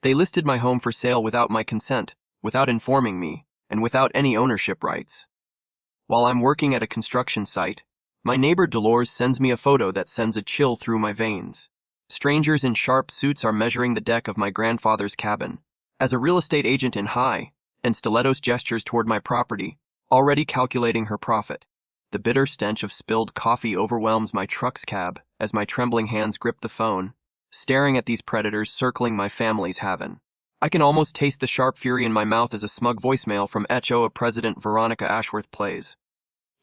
They listed my home for sale without my consent, without informing me, and without any ownership rights. While I'm working at a construction site, my neighbor Dolores sends me a photo that sends a chill through my veins. Strangers in sharp suits are measuring the deck of my grandfather's cabin. As a real estate agent in high, and stilettos gestures toward my property, already calculating her profit. The bitter stench of spilled coffee overwhelms my truck's cab as my trembling hands grip the phone, staring at these predators circling my family's haven. I can almost taste the sharp fury in my mouth as a smug voicemail from HOA President Veronica Ashworth plays.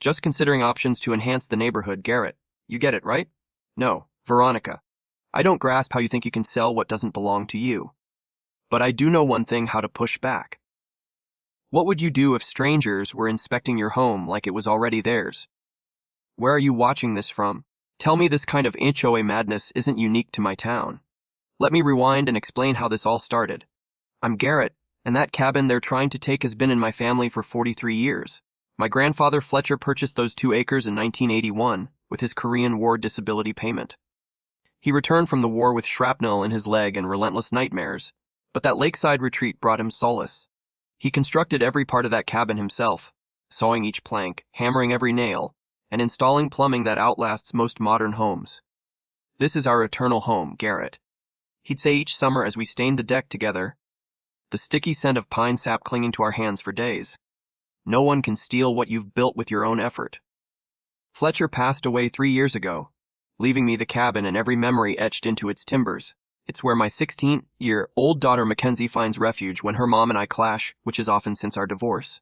Just considering options to enhance the neighborhood, Garrett. You get it, right? No, Veronica. I don't grasp how you think you can sell what doesn't belong to you. But I do know one thing: how to push back. What would you do if strangers were inspecting your home like it was already theirs? Where are you watching this from? Tell me this kind of HOA madness isn't unique to my town. Let me rewind and explain how this all started. I'm Garrett, and that cabin they're trying to take has been in my family for 43 years. My grandfather Fletcher purchased those 2 acres in 1981 with his Korean War disability payment. He returned from the war with shrapnel in his leg and relentless nightmares, but that lakeside retreat brought him solace. He constructed every part of that cabin himself, sawing each plank, hammering every nail, and installing plumbing that outlasts most modern homes. This is our eternal home, Garrett. He'd say each summer as we stained the deck together, the sticky scent of pine sap clinging to our hands for days. No one can steal what you've built with your own effort. Fletcher passed away 3 years ago, leaving me the cabin and every memory etched into its timbers. It's where my 16-year-old daughter Mackenzie finds refuge when her mom and I clash, which is often since our divorce.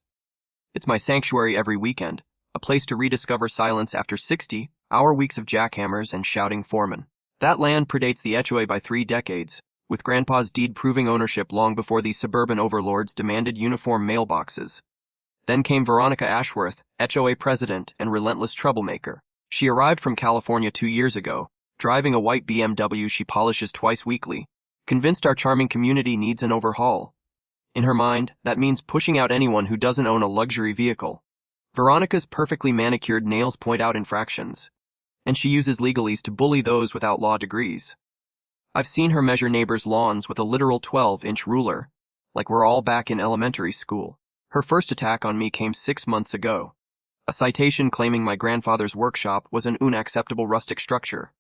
It's my sanctuary every weekend, a place to rediscover silence after 60-hour weeks of jackhammers and shouting foremen. That land predates the HOA by 3 decades, with Grandpa's deed proving ownership long before these suburban overlords demanded uniform mailboxes. Then came Veronica Ashworth, HOA president and relentless troublemaker. She arrived from California 2 years ago, driving a white BMW she polishes twice weekly, convinced our charming community needs an overhaul. In her mind, that means pushing out anyone who doesn't own a luxury vehicle. Veronica's perfectly manicured nails point out infractions, and she uses legalese to bully those without law degrees. I've seen her measure neighbors' lawns with a literal 12-inch ruler, like we're all back in elementary school. Her first attack on me came 6 months ago. A citation claiming my grandfather's workshop was an unacceptable rustic structure.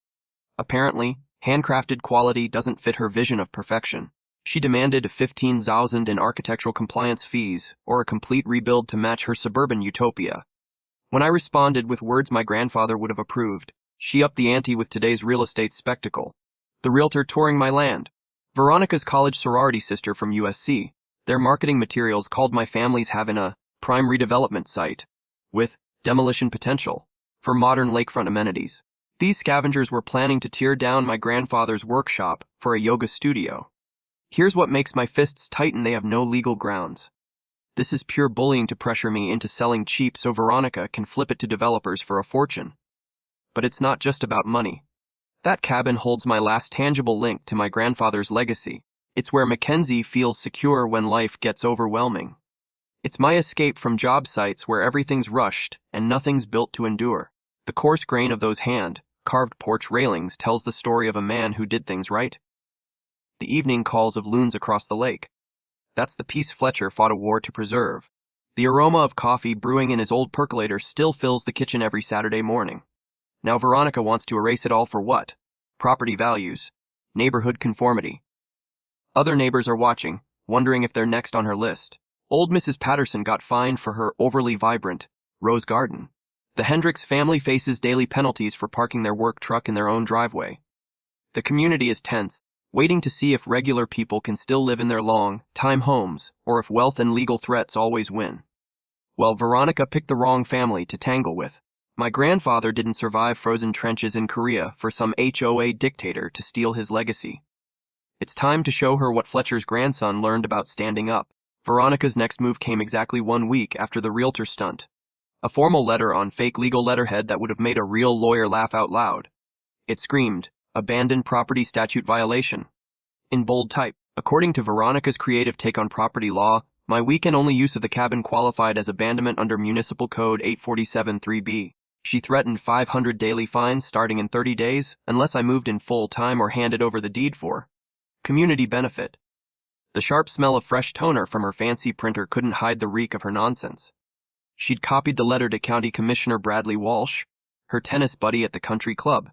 Apparently, handcrafted quality doesn't fit her vision of perfection. She demanded $15,000 in architectural compliance fees or a complete rebuild to match her suburban utopia. When I responded with words my grandfather would have approved, she upped the ante with today's real estate spectacle. The realtor touring my land. Veronica's college sorority sister from USC. Their marketing materials called my family's haven a prime redevelopment site, with demolition potential, for modern lakefront amenities. These scavengers were planning to tear down my grandfather's workshop for a yoga studio. Here's what makes my fists tighten: they have no legal grounds. This is pure bullying to pressure me into selling cheap so Veronica can flip it to developers for a fortune. But it's not just about money. That cabin holds my last tangible link to my grandfather's legacy. It's where Mackenzie feels secure when life gets overwhelming. It's my escape from job sites where everything's rushed and nothing's built to endure. The coarse grain of those hand-carved porch railings tells the story of a man who did things right. The evening calls of loons across the lake. That's the peace Fletcher fought a war to preserve. The aroma of coffee brewing in his old percolator still fills the kitchen every Saturday morning. Now Veronica wants to erase it all for what? Property values. Neighborhood conformity. Other neighbors are watching, wondering if they're next on her list. Old Mrs. Patterson got fined for her overly vibrant rose garden. The Hendricks family faces daily penalties for parking their work truck in their own driveway. The community is tense, waiting to see if regular people can still live in their long-time homes, or if wealth and legal threats always win. Well, Veronica picked the wrong family to tangle with. My grandfather didn't survive frozen trenches in Korea for some HOA dictator to steal his legacy. It's time to show her what Fletcher's grandson learned about standing up. Veronica's next move came exactly 1 week after the realtor stunt. A formal letter on fake legal letterhead that would have made a real lawyer laugh out loud. It screamed, "Abandoned property statute violation." In bold type, according to Veronica's creative take on property law, my weekend-only use of the cabin qualified as abandonment under Municipal Code 847-3B. She threatened 500 daily fines starting in 30 days unless I moved in full-time or handed over the deed for community benefit. The sharp smell of fresh toner from her fancy printer couldn't hide the reek of her nonsense. She'd copied the letter to County Commissioner Bradley Walsh, her tennis buddy at the country club,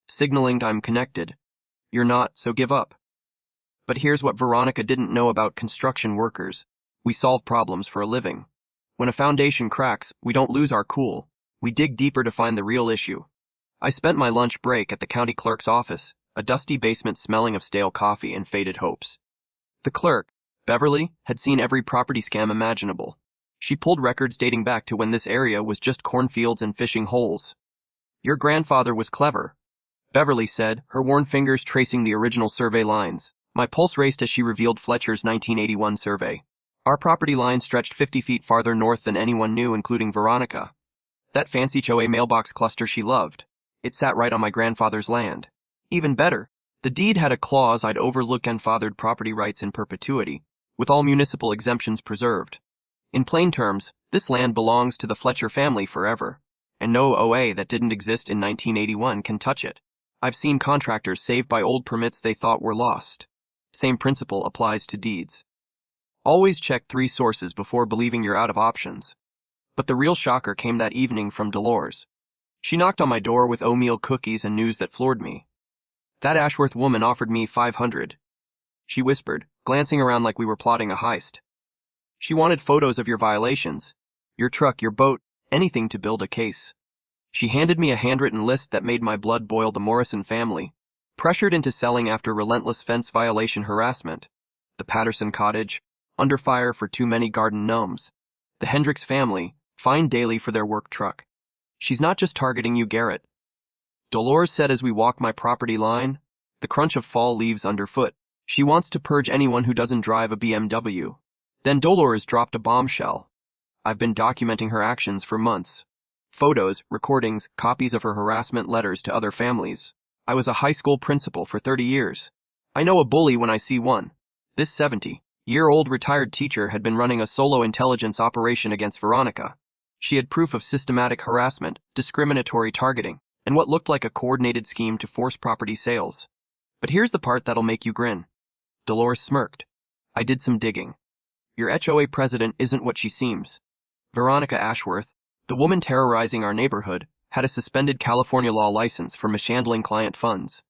signaling I'm connected. You're not, so give up. But here's what Veronica didn't know about construction workers. We solve problems for a living. When a foundation cracks, we don't lose our cool. We dig deeper to find the real issue. I spent my lunch break at the county clerk's office, a dusty basement smelling of stale coffee and faded hopes. The clerk, Beverly, had seen every property scam imaginable. She pulled records dating back to when this area was just cornfields and fishing holes. Your grandfather was clever, Beverly said, her worn fingers tracing the original survey lines. My pulse raced as she revealed Fletcher's 1981 survey. Our property line stretched 50 feet farther north than anyone knew, including Veronica. That fancy HOA mailbox cluster she loved. It sat right on my grandfather's land. Even better, the deed had a clause I'd overlook: grandfathered property rights in perpetuity, with all municipal exemptions preserved. In plain terms, this land belongs to the Fletcher family forever, and no OA that didn't exist in 1981 can touch it. I've seen contractors save by old permits they thought were lost. Same principle applies to deeds. Always check 3 sources before believing you're out of options. But the real shocker came that evening from Dolores. She knocked on my door with oatmeal cookies and news that floored me. That Ashworth woman offered me $500. She whispered, glancing around like we were plotting a heist. She wanted photos of your violations, your truck, your boat, anything to build a case. She handed me a handwritten list that made my blood boil. The Morrison family, pressured into selling after relentless fence violation harassment. The Patterson cottage, under fire for too many garden gnomes. The Hendricks family, fined daily for their work truck. She's not just targeting you, Garrett, Dolores said as we walked my property line, the crunch of fall leaves underfoot. She wants to purge anyone who doesn't drive a BMW. Then Dolores dropped a bombshell. I've been documenting her actions for months. Photos, recordings, copies of her harassment letters to other families. I was a high school principal for 30 years. I know a bully when I see one. This 70-year-old retired teacher had been running a solo intelligence operation against Veronica. She had proof of systematic harassment, discriminatory targeting, and what looked like a coordinated scheme to force property sales. But here's the part that'll make you grin. Dolores smirked. I did some digging. Your HOA president isn't what she seems. Veronica Ashworth, the woman terrorizing our neighborhood, had a suspended California law license for mishandling client funds.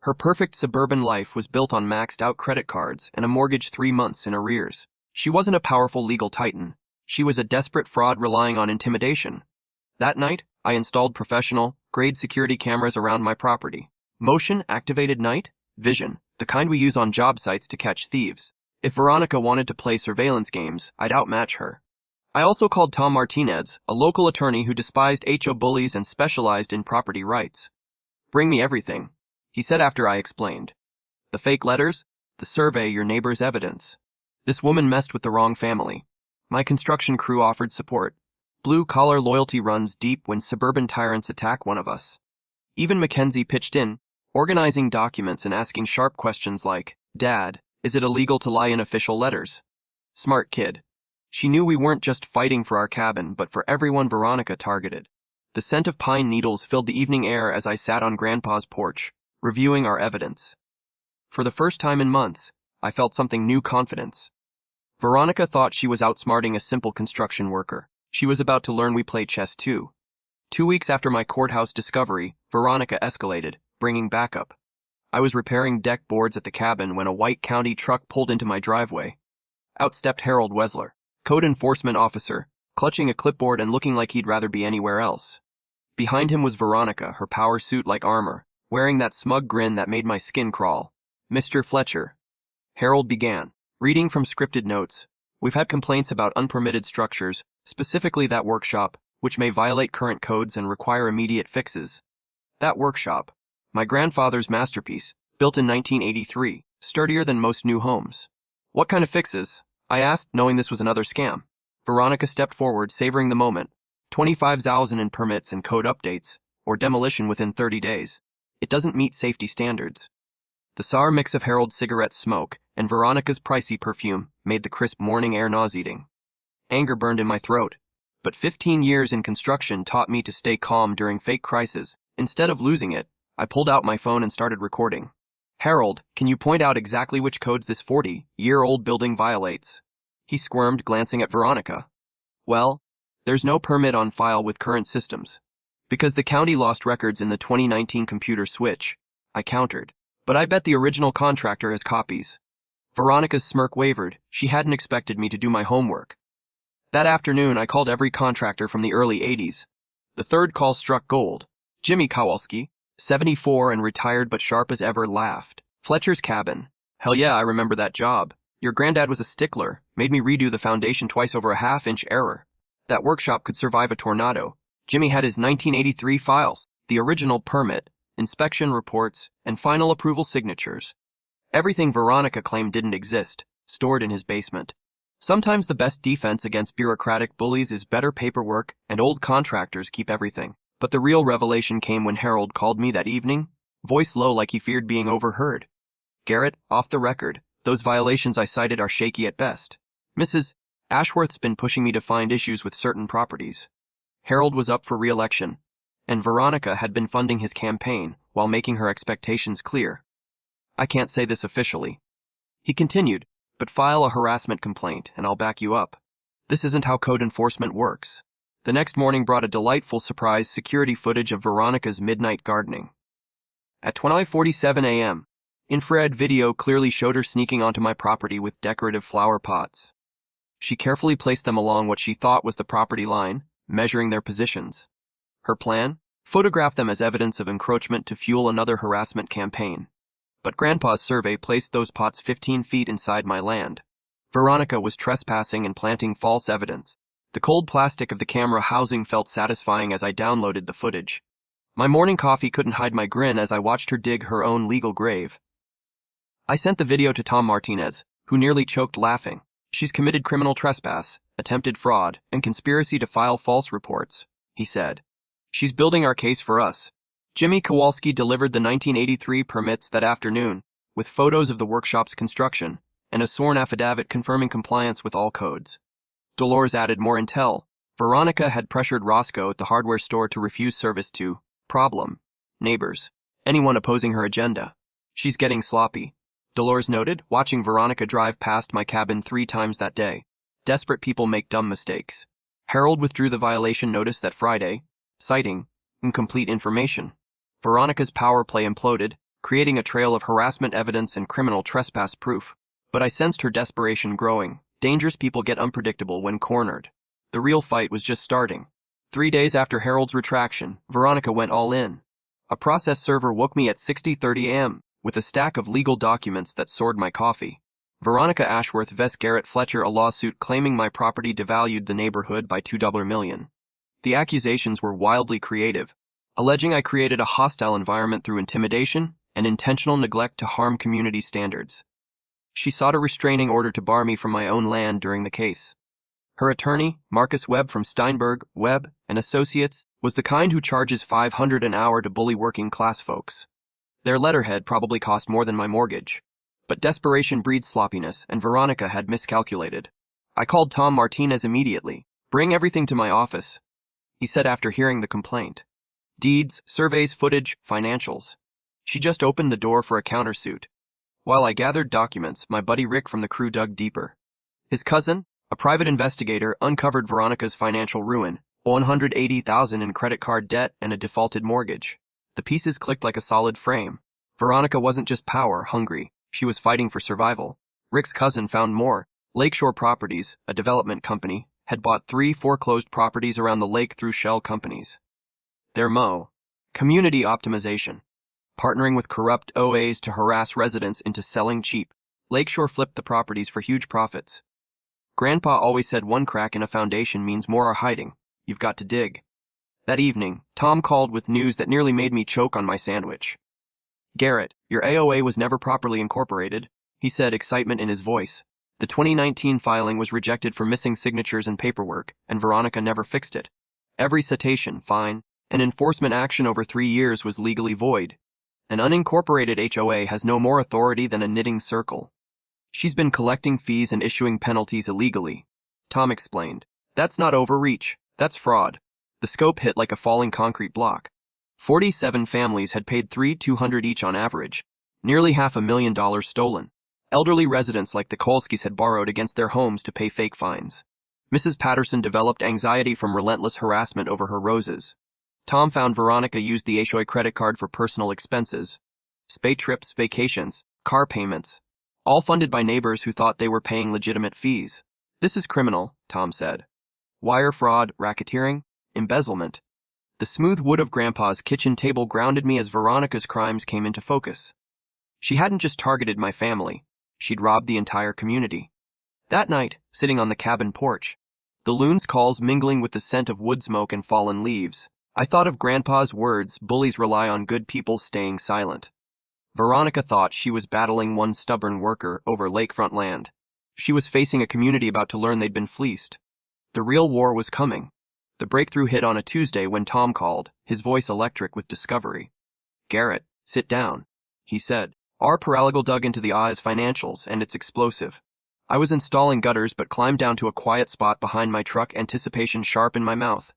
Her perfect suburban life was built on maxed-out credit cards and a mortgage 3 months in arrears. She wasn't a powerful legal titan. She was a desperate fraud relying on intimidation. That night, I installed professional-grade security cameras around my property. Motion-activated night vision, the kind we use on job sites to catch thieves. If Veronica wanted to play surveillance games, I'd outmatch her. I also called Tom Martinez, a local attorney who despised HO bullies and specialized in property rights. Bring me everything, he said after I explained. The fake letters, the survey, your neighbor's evidence. This woman messed with the wrong family. My construction crew offered support. Blue-collar loyalty runs deep when suburban tyrants attack one of us. Even Mackenzie pitched in, organizing documents and asking sharp questions like, Dad, is it illegal to lie in official letters? Smart kid. She knew we weren't just fighting for our cabin, but for everyone Veronica targeted. The scent of pine needles filled the evening air as I sat on Grandpa's porch, reviewing our evidence. For the first time in months, I felt something new: confidence. Veronica thought she was outsmarting a simple construction worker. She was about to learn we play chess too. 2 weeks after my courthouse discovery, Veronica escalated, bringing backup. I was repairing deck boards at the cabin when a white county truck pulled into my driveway. Out stepped Harold Wesler, code enforcement officer, clutching a clipboard and looking like he'd rather be anywhere else. Behind him was Veronica, her power suit like armor, wearing that smug grin that made my skin crawl. Mr. Fletcher, Harold began, reading from scripted notes. We've had complaints about unpermitted structures, specifically that workshop, which may violate current codes and require immediate fixes. That workshop, my grandfather's masterpiece, built in 1983, sturdier than most new homes. What kind of fixes? I asked, knowing this was another scam. Veronica stepped forward, savoring the moment. 25,000 in permits and code updates, or demolition within 30 days. It doesn't meet safety standards. The sour mix of Harold's cigarette smoke and Veronica's pricey perfume made the crisp morning air nauseating. Anger burned in my throat. But 15 years in construction taught me to stay calm during fake crises. Instead of losing it, I pulled out my phone and started recording. Harold, can you point out exactly which codes this 40-year-old building violates? He squirmed, glancing at Veronica. Well, there's no permit on file with current systems. Because the county lost records in the 2019 computer switch, I countered. But I bet the original contractor has copies. Veronica's smirk wavered. She hadn't expected me to do my homework. That afternoon, I called every contractor from the early 80s. The third call struck gold. Jimmy Kowalski, 74 and retired but sharp as ever, laughed. Fletcher's Cabin. Hell yeah, I remember that job. Your granddad was a stickler, made me redo the foundation twice over a half-inch error. That workshop could survive a tornado. Jimmy had his 1983 files, the original permit, inspection reports, and final approval signatures. Everything Veronica claimed didn't exist, stored in his basement. Sometimes the best defense against bureaucratic bullies is better paperwork, and old contractors keep everything. But the real revelation came when Harold called me that evening, voice low like he feared being overheard. Garrett, off the record, those violations I cited are shaky at best. Mrs. Ashworth's been pushing me to find issues with certain properties. Harold was up for re-election, and Veronica had been funding his campaign while making her expectations clear. I can't say this officially. He continued, but file a harassment complaint and I'll back you up. This isn't how code enforcement works. The next morning brought a delightful surprise: security footage of Veronica's midnight gardening. At 12:47 a.m., infrared video clearly showed her sneaking onto my property with decorative flower pots. She carefully placed them along what she thought was the property line, measuring their positions. Her plan? Photograph them as evidence of encroachment to fuel another harassment campaign. But Grandpa's survey placed those pots 15 feet inside my land. Veronica was trespassing and planting false evidence. The cold plastic of the camera housing felt satisfying as I downloaded the footage. My morning coffee couldn't hide my grin as I watched her dig her own legal grave. I sent the video to Tom Martinez, who nearly choked laughing. She's committed criminal trespass, attempted fraud, and conspiracy to file false reports, he said. She's building our case for us. Jimmy Kowalski delivered the 1983 permits that afternoon, with photos of the workshop's construction, and a sworn affidavit confirming compliance with all codes. Dolores added more intel. Veronica had pressured Roscoe at the hardware store to refuse service to problem neighbors, anyone opposing her agenda. She's getting sloppy, Dolores noted, watching Veronica drive past my cabin 3 times that day. Desperate people make dumb mistakes. Harold withdrew the violation notice that Friday, citing incomplete information. Veronica's power play imploded, creating a trail of harassment evidence and criminal trespass proof. But I sensed her desperation growing. Dangerous people get unpredictable when cornered. The real fight was just starting. 3 days after Harold's retraction, Veronica went all in. A process server woke me at 6:30 a.m. with a stack of legal documents that soared my coffee. Veronica Ashworth vs. Garrett Fletcher, a lawsuit claiming my property devalued the neighborhood by $2 million. The accusations were wildly creative, alleging I created a hostile environment through intimidation and intentional neglect to harm community standards. She sought a restraining order to bar me from my own land during the case. Her attorney, Marcus Webb from Steinberg, Webb & Associates, was the kind who charges $500 an hour to bully working-class folks. Their letterhead probably cost more than my mortgage. But desperation breeds sloppiness, and Veronica had miscalculated. I called Tom Martinez immediately. "Bring everything to my office," he said after hearing the complaint. Deeds, surveys, footage, financials. She just opened the door for a countersuit. While I gathered documents, my buddy Rick from the crew dug deeper. His cousin, a private investigator, uncovered Veronica's financial ruin, $180,000 in credit card debt and a defaulted mortgage. The pieces clicked like a solid frame. Veronica wasn't just power hungry, she was fighting for survival. Rick's cousin found more. Lakeshore Properties, a development company, had bought 3 foreclosed properties around the lake through shell companies. Their community optimization. Partnering with corrupt HOAs to harass residents into selling cheap. Lakeshore flipped the properties for huge profits. Grandpa always said one crack in a foundation means more are hiding. You've got to dig. That evening, Tom called with news that nearly made me choke on my sandwich. "Garrett, your HOA was never properly incorporated," he said, excitement in his voice. The 2019 filing was rejected for missing signatures and paperwork, and Veronica never fixed it. Every citation, fine, and enforcement action over 3 years was legally void. An unincorporated HOA has no more authority than a knitting circle. She's been collecting fees and issuing penalties illegally, Tom explained. That's not overreach, that's fraud. The scope hit like a falling concrete block. 47 families had paid $3,200 each on average, Nearly $500,000 stolen. Elderly residents like the Kolskis had borrowed against their homes to pay fake fines. Mrs. Patterson developed anxiety from relentless harassment over her roses. Tom found Veronica used the HOA credit card for personal expenses. Spa trips, vacations, car payments. All funded by neighbors who thought they were paying legitimate fees. This is criminal, Tom said. Wire fraud, racketeering, embezzlement. The smooth wood of Grandpa's kitchen table grounded me as Veronica's crimes came into focus. She hadn't just targeted my family, she'd robbed the entire community. That night, sitting on the cabin porch, the loon's calls mingling with the scent of wood smoke and fallen leaves, I thought of Grandpa's words, bullies rely on good people staying silent. Veronica thought she was battling one stubborn worker over lakefront land. She was facing a community about to learn they'd been fleeced. The real war was coming. The breakthrough hit on a Tuesday when Tom called, his voice electric with discovery. "Garrett, sit down," he said. "Our paralegal dug into the OA's financials, and it's explosive. I was installing gutters but climbed down to a quiet spot behind my truck, anticipation sharp in my mouth.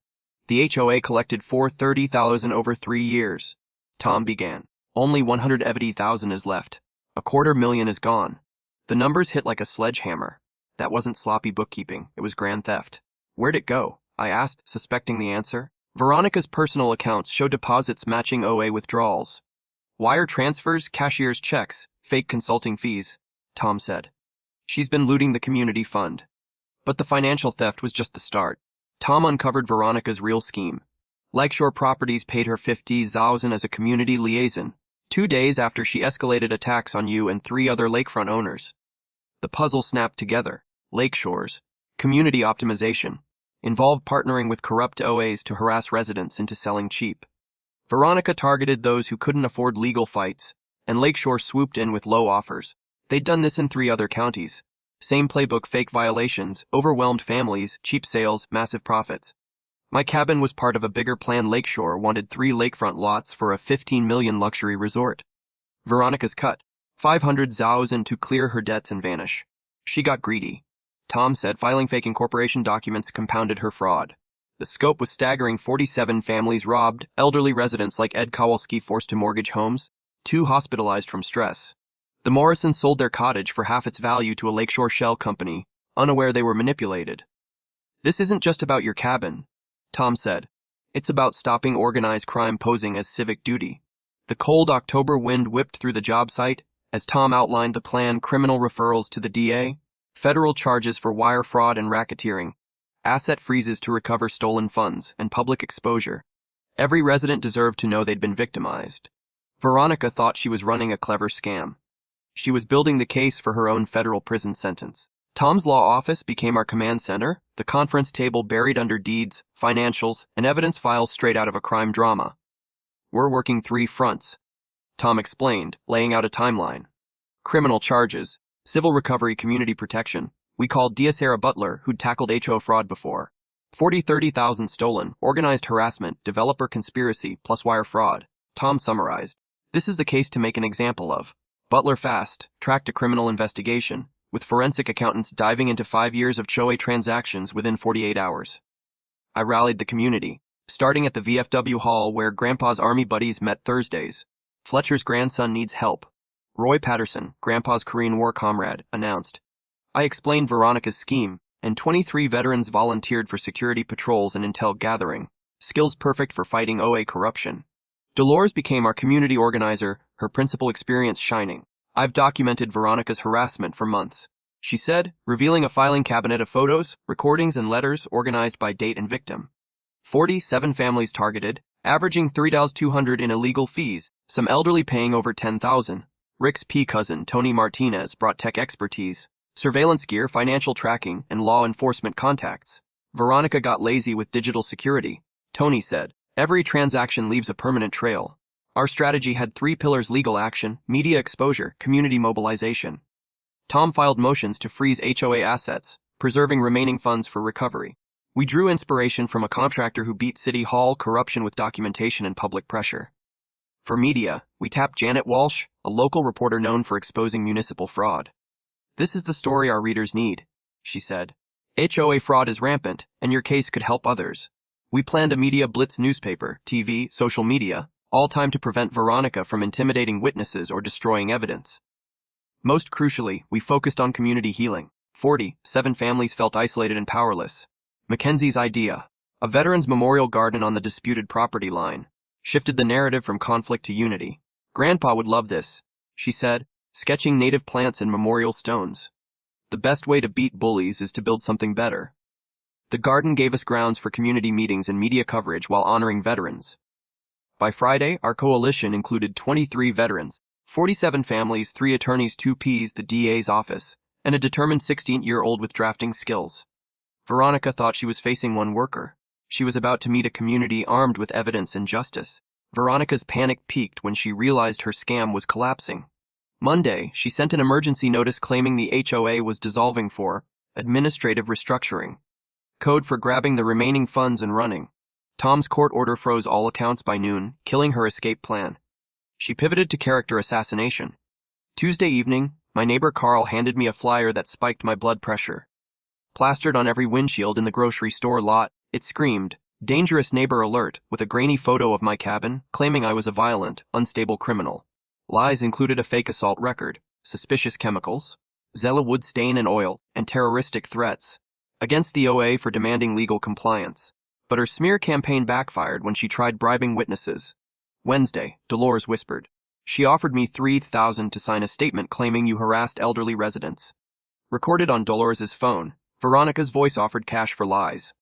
The HOA collected $430,000 over 3 years. Tom began. Only $180,000 is left. $250,000 is gone. The numbers hit like a sledgehammer. That wasn't sloppy bookkeeping, it was grand theft. Where'd it go? I asked, suspecting the answer. Veronica's personal accounts show deposits matching OA withdrawals. Wire transfers, cashier's checks, fake consulting fees, Tom said. She's been looting the community fund. But the financial theft was just the start. Tom uncovered Veronica's real scheme. Lakeshore Properties paid her $50,000 as a community liaison, 2 days after she escalated attacks on you and 3 other lakefront owners. The puzzle snapped together. Lakeshores, community optimization, involved partnering with corrupt OAs to harass residents into selling cheap. Veronica targeted those who couldn't afford legal fights, and Lakeshore swooped in with low offers. They'd done this in 3 other counties. Same playbook, fake violations, overwhelmed families, cheap sales, massive profits. My cabin was part of a bigger plan. Lakeshore wanted 3 lakefront lots for a $15 million luxury resort. Veronica's cut, $500,000 to clear her debts and vanish. She got greedy. Tom said filing fake incorporation documents compounded her fraud. The scope was staggering. 47 families robbed, elderly residents like Ed Kowalski forced to mortgage homes, 2 hospitalized from stress. The Morrisons sold their cottage for half its value to a Lakeshore shell company, unaware they were manipulated. This isn't just about your cabin, Tom said. It's about stopping organized crime posing as civic duty. The cold October wind whipped through the job site as Tom outlined the plan: criminal referrals to the DA, federal charges for wire fraud and racketeering, asset freezes to recover stolen funds, and public exposure. Every resident deserved to know they'd been victimized. Veronica thought she was running a clever scam. She was building the case for her own federal prison sentence. Tom's law office became our command center, the conference table buried under deeds, financials, and evidence files straight out of a crime drama. We're working 3 fronts, Tom explained, laying out a timeline. Criminal charges, civil recovery, community protection. We called Sarah Butler, who'd tackled HO fraud before. 30,000 stolen, organized harassment, developer conspiracy, plus wire fraud. Tom summarized. This is the case to make an example of. Butler fast tracked a criminal investigation, with forensic accountants diving into 5 years of HOA transactions within 48 hours. I rallied the community, starting at the VFW hall where Grandpa's army buddies met Thursdays. Fletcher's grandson needs help. Roy Patterson, Grandpa's Korean War comrade, announced. I explained Veronica's scheme, and 23 veterans volunteered for security patrols and intel gathering, skills perfect for fighting OA corruption. Dolores became our community organizer, her principal experience shining. I've documented Veronica's harassment for months, she said, revealing a filing cabinet of photos, recordings, and letters organized by date and victim. 47 families targeted, averaging $3,200 in illegal fees, some elderly paying over $10,000. Rick's cousin, Tony Martinez, brought tech expertise, surveillance gear, financial tracking, and law enforcement contacts. Veronica got lazy with digital security, Tony said. Every transaction leaves a permanent trail. Our strategy had 3 pillars: legal action, media exposure, community mobilization. Tom filed motions to freeze HOA assets, preserving remaining funds for recovery. We drew inspiration from a contractor who beat City Hall corruption with documentation and public pressure. For media, we tapped Janet Walsh, a local reporter known for exposing municipal fraud. This is the story our readers need, she said. HOA fraud is rampant, and your case could help others. We planned a media blitz: newspaper, TV, social media, all time to prevent Veronica from intimidating witnesses or destroying evidence. Most crucially, we focused on community healing. 47 families felt isolated and powerless. Mackenzie's idea, a veterans' memorial garden on the disputed property line, shifted the narrative from conflict to unity. Grandpa would love this, she said, sketching native plants and memorial stones. The best way to beat bullies is to build something better. The garden gave us grounds for community meetings and media coverage while honoring veterans. By Friday, our coalition included 23 veterans, 47 families, 3 attorneys, 2 Ps, the DA's office, and a determined 16-year-old with drafting skills. Veronica thought she was facing one worker. She was about to meet a community armed with evidence and justice. Veronica's panic peaked when she realized her scam was collapsing. Monday, she sent an emergency notice claiming the HOA was dissolving for administrative restructuring. Code for grabbing the remaining funds and running. Tom's court order froze all accounts by noon, killing her escape plan. She pivoted to character assassination. Tuesday evening, my neighbor Carl handed me a flyer that spiked my blood pressure. Plastered on every windshield in the grocery store lot, it screamed, "Dangerous neighbor alert," with a grainy photo of my cabin, claiming I was a violent, unstable criminal. Lies included a fake assault record, suspicious chemicals, Zella wood stain and oil, and terroristic threats against the OA for demanding legal compliance. But her smear campaign backfired when she tried bribing witnesses. Wednesday, Dolores whispered. She offered me $3,000 to sign a statement claiming you harassed elderly residents. Recorded on Dolores's phone, Veronica's voice offered cash for lies.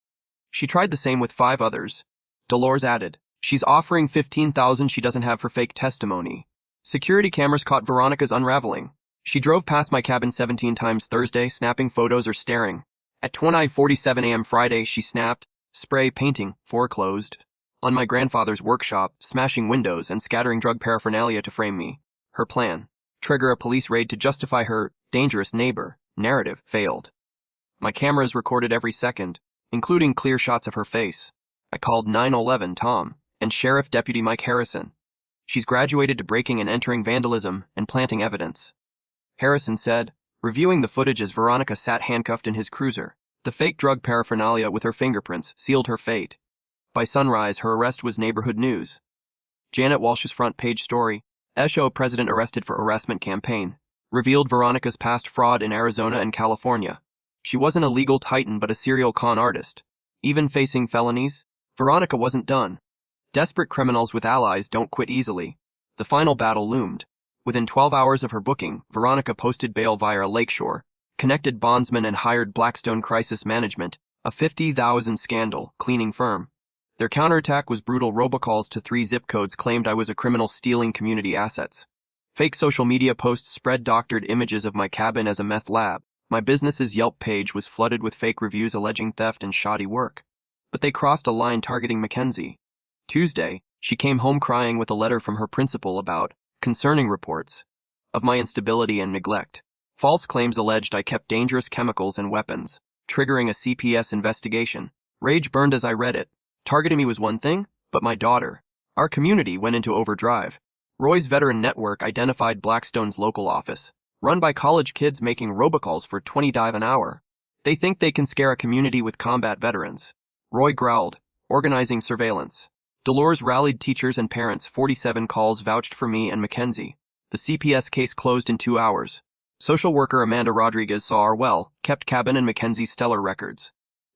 She tried the same with 5 others. Dolores added, "She's offering $15,000 she doesn't have for fake testimony." Security cameras caught Veronica's unraveling. She drove past my cabin 17 times Thursday, snapping photos or staring. At 20:47 a.m. Friday, she snapped, spray painting, foreclosed, on my grandfather's workshop, smashing windows and scattering drug paraphernalia to frame me. Her plan, trigger a police raid to justify her dangerous neighbor narrative, failed. My cameras recorded every second, including clear shots of her face. I called 911 Tom and Sheriff Deputy Mike Harrison. "She's graduated to breaking and entering vandalism and planting evidence," Harrison said, reviewing the footage as Veronica sat handcuffed in his cruiser. The fake drug paraphernalia with her fingerprints sealed her fate. By sunrise, her arrest was neighborhood news. Janet Walsh's front page story, HOA president arrested for harassment campaign, revealed Veronica's past fraud in Arizona and California. She wasn't a legal titan but a serial con artist. Even facing felonies, Veronica wasn't done. Desperate criminals with allies don't quit easily. The final battle loomed. Within 12 hours of her booking, Veronica posted bail via Lakeshore, connected bondsmen and hired Blackstone Crisis Management, a $50,000 scandal cleaning firm. Their counterattack was brutal robocalls to 3 zip codes claimed I was a criminal stealing community assets. Fake social media posts spread doctored images of my cabin as a meth lab. My business's Yelp page was flooded with fake reviews alleging theft and shoddy work. But they crossed a line targeting Mackenzie. Tuesday, she came home crying with a letter from her principal about concerning reports of my instability and neglect. False claims alleged I kept dangerous chemicals and weapons, triggering a CPS investigation. Rage burned as I read it. Targeting me was one thing, but my daughter. Our community went into overdrive. Roy's Veteran Network identified Blackstone's local office, run by college kids making robocalls for $20 an hour. They think they can scare a community with combat veterans. Roy growled, organizing surveillance. Dolores rallied teachers and parents. 47 calls vouched for me and Mackenzie. The CPS case closed in 2 hours. Social worker Amanda Rodriguez saw our well-kept cabin and Mackenzie's stellar records.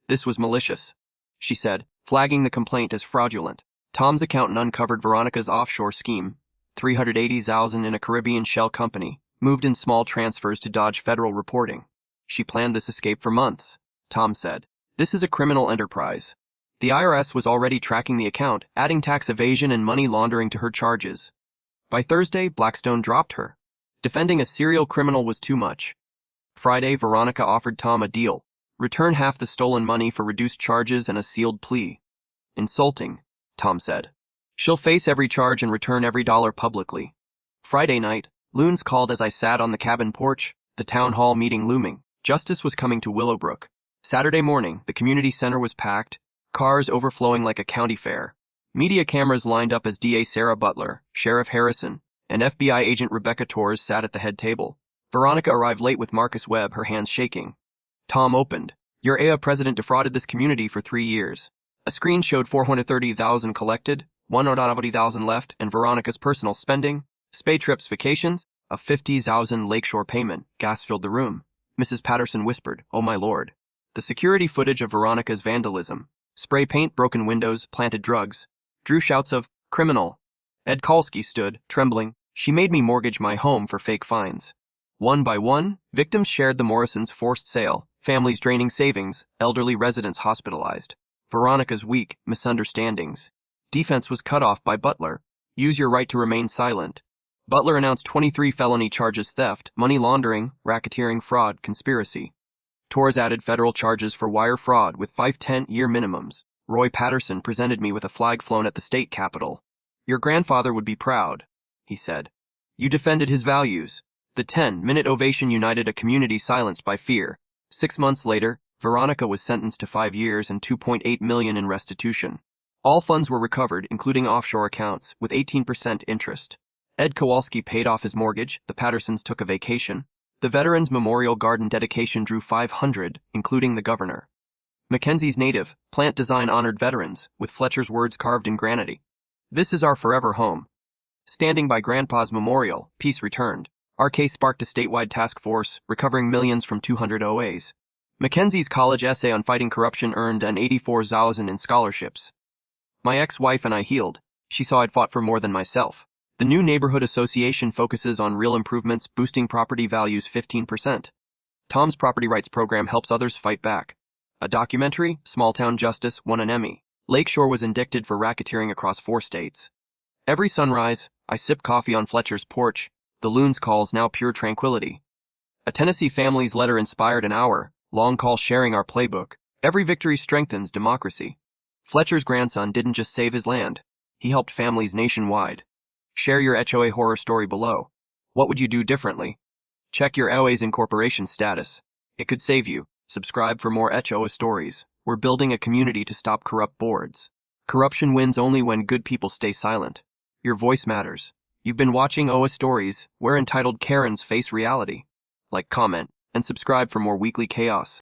"This was malicious," she said, flagging the complaint as fraudulent. Tom's accountant uncovered Veronica's offshore scheme. $380,000 in a Caribbean shell company, moved in small transfers to dodge federal reporting. "She planned this escape for months," Tom said. "This is a criminal enterprise." The IRS was already tracking the account, adding tax evasion and money laundering to her charges. By Thursday, Blackstone dropped her. Defending a serial criminal was too much. Friday, Veronica offered Tom a deal. Return half the stolen money for reduced charges and a sealed plea. "Insulting," Tom said. "She'll face every charge and return every dollar publicly." Friday night, loons called as I sat on the cabin porch, the town hall meeting looming. Justice was coming to Willowbrook. Saturday morning, the community center was packed, cars overflowing like a county fair. Media cameras lined up as DA Sarah Butler, Sheriff Harrison, and FBI agent Rebecca Torres sat at the head table. Veronica arrived late with Marcus Webb, her hands shaking. Tom opened. "Your HOA president defrauded this community for 3 years. A screen showed $430,000 collected, 100,000 left, and Veronica's personal spending, spa trips, vacations, a 50,000 lakeshore payment. Gas filled the room. Mrs. Patterson whispered, "Oh my lord." The security footage of Veronica's vandalism, spray paint, broken windows, planted drugs, drew shouts of, "Criminal." Ed Kalski stood, trembling. "She made me mortgage my home for fake fines." One by one, victims shared the Morrisons' forced sale, families draining savings, elderly residents hospitalized. Veronica's weak misunderstandings. Defense was cut off by Butler. "Use your right to remain silent." Butler announced 23 felony charges: theft, money laundering, racketeering, fraud, conspiracy. Torres added federal charges for wire fraud with 5 10-year minimums. Roy Patterson presented me with a flag flown at the state capitol. "Your grandfather would be proud," he said. "You defended his values." The 10-minute ovation united a community silenced by fear. 6 months later, Veronica was sentenced to 5 years and $2.8 million in restitution. All funds were recovered, including offshore accounts, with 18% interest. Ed Kowalski paid off his mortgage. The Pattersons took a vacation. The Veterans Memorial Garden dedication drew 500, including the governor. Mackenzie's native plant design honored veterans, with Fletcher's words carved in granite. "This is our forever home." Standing by Grandpa's memorial, peace returned. Our case sparked a statewide task force, recovering millions from 200 OAs. Mackenzie's college essay on fighting corruption earned an 84,000 in scholarships. My ex-wife and I healed. She saw I'd fought for more than myself. The new neighborhood association focuses on real improvements, boosting property values 15%. Tom's property rights program helps others fight back. A documentary, Smalltown Justice, won an Emmy. Lakeshore was indicted for racketeering across 4 states. Every sunrise, I sip coffee on Fletcher's porch. The loon's calls now pure tranquility. A Tennessee family's letter inspired an hour-long call sharing our playbook. Every victory strengthens democracy. Fletcher's grandson didn't just save his land. He helped families nationwide. Share your HOA horror story below. What would you do differently? Check your HOA's incorporation status. It could save you. Subscribe for more HOA stories. We're building a community to stop corrupt boards. Corruption wins only when good people stay silent. Your voice matters. You've been watching HOA Stories. We're entitled Karens Face Reality. Like, comment, and subscribe for more weekly chaos.